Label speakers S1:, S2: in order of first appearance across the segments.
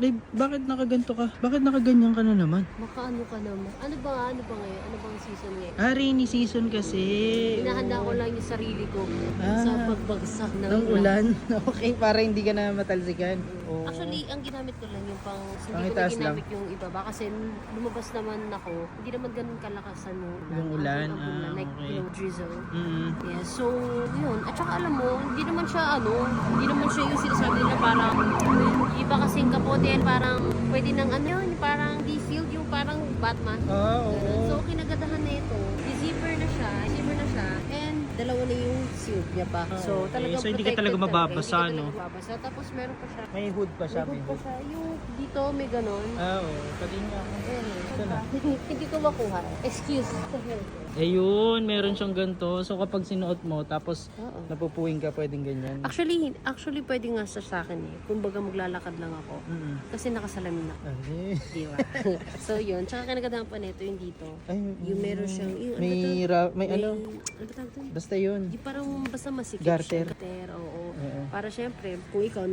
S1: Babe, bakit nakaganto ka? Bakit nakaganyan ka na naman?
S2: Makaano ka naman. Ano ba ngayon? Ano bang season ngayon?
S1: Rainy season kasi.
S2: Hinahanda ko lang yung sarili ko sa pagbagsak ng
S1: Ng ulan. Okay, para hindi ka na matalsikan. Oo.
S2: Actually, ang ginamit ko lang yung hindi ko na
S1: Pangitaas
S2: ginamit yung ibaba kasi lumabas naman ako, hindi naman ganun kalakasan
S1: Yung ulan.
S2: ang ulan, like,
S1: Okay.
S2: you know, drizzle.
S1: Mm.
S2: Yeah, so, yun. At saka alam mo, hindi naman siya yung sinasabi nila parang, yung iba kasing kapote yan, parang, pwede nang ano yun, parang de-sealed yung parang Batman.
S1: Oo.
S2: Ganun. So, kinagadahan na ito, zipper na siya, and dalawa na yung sealed niya pa. So,
S1: Okay.
S2: talagang
S1: So, hindi ka
S2: protected
S1: talaga mababasa,
S2: Hindi ka
S1: no?
S2: talaga mababasa. Tapos, meron pa siya.
S1: May hood pa siya.
S2: May hood pa siya. Yung dito, may ganon.
S1: Oo. Pagin nga ako. Ito na.
S2: Hindi ko makuha. Excuse.
S1: Ayun, meron siyang ganito. So kapag sinuot mo, tapos
S2: Oo.
S1: napupuwing ka, pwedeng ganyan.
S2: Actually, pwede nga sa akin eh. Kumbaga maglalakad lang ako.
S1: Mm.
S2: Kasi nakasalamin ako.
S1: Ay.
S2: Di ba? So, yun. Tsaka kinagadahan pa nito yung dito.
S1: Ay,
S2: Yung meron siyang, yung,
S1: may, may ano,
S2: ano ba tawag doon?
S1: basta yun.
S2: Yung parang basta masikip
S1: Garter.
S2: siya. Garter, oo.
S1: Oo.
S2: Para syempre, kung ikaw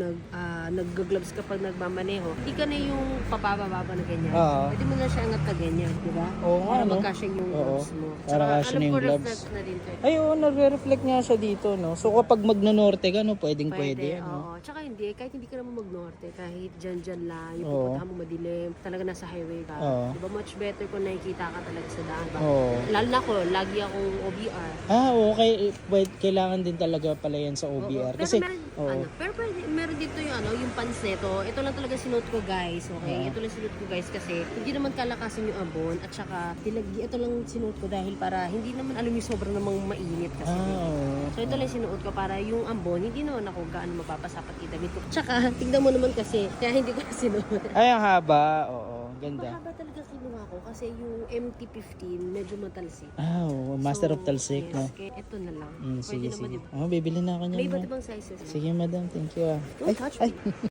S2: nag-gloves kapag nagmamaneho, hindi ka na yung papababa na ganyan.
S1: Oo.
S2: Pwede mo na siya angat ka ganyan, di ba?
S1: Oo nga,
S2: Para
S1: no?
S2: magkasya yung
S1: Oo.
S2: gloves mo.
S1: Para
S2: Tsaka,
S1: kasya
S2: alam
S1: na yung
S2: ko,
S1: gloves.
S2: reflect na din to.
S1: Ay, oo, nagre-reflect nga siya dito, no? So kapag magno-norte ka, no, pwedeng pwede.
S2: Oo.
S1: Ano?
S2: Tsaka hindi, kahit hindi ka naman mag-norte, kahit dyan lang, yung
S1: Oo.
S2: pupuntahan mo madilim, talaga nasa highway ka.
S1: Oo.
S2: Di ba, much better kung nakikita ka talaga sa daan.
S1: Oo.
S2: Lalo na ako, lagi akong OBR.
S1: Okay. Kailangan din talaga pala yan sa OBR.
S2: Oo.
S1: Kasi,
S2: Pero meron dito yung pants nito. Ito lang talaga sinuot ko, guys. Okay?
S1: Oo.
S2: Ito lang sinuot ko, guys, kasi hindi naman kalakasan yung abon. At saka, ito lang sinuot ko dahil para hindi naman alam yung sobrang namang mainit kasi.
S1: oo.
S2: So ito lang sinuot ko para yung ambon, hindi naman ako gaano mapapasa pati damit ko. Tsaka, tignan mo naman kasi, kaya hindi ko na sinuot.
S1: Ay, ang haba. Oo, ganda.
S2: Mahaba talaga kinuha ko kasi yung MT-15 medyo matalsik.
S1: Oo, master of talsik,
S2: yes,
S1: no?
S2: kaya ito na lang.
S1: Sige,
S2: Pwede naman,
S1: sige.
S2: diba?
S1: Bibili na ako niyan.
S2: May iba't
S1: Ma.
S2: ibang sizes.
S1: Sige, madam. Thank you.
S2: Don't touch me.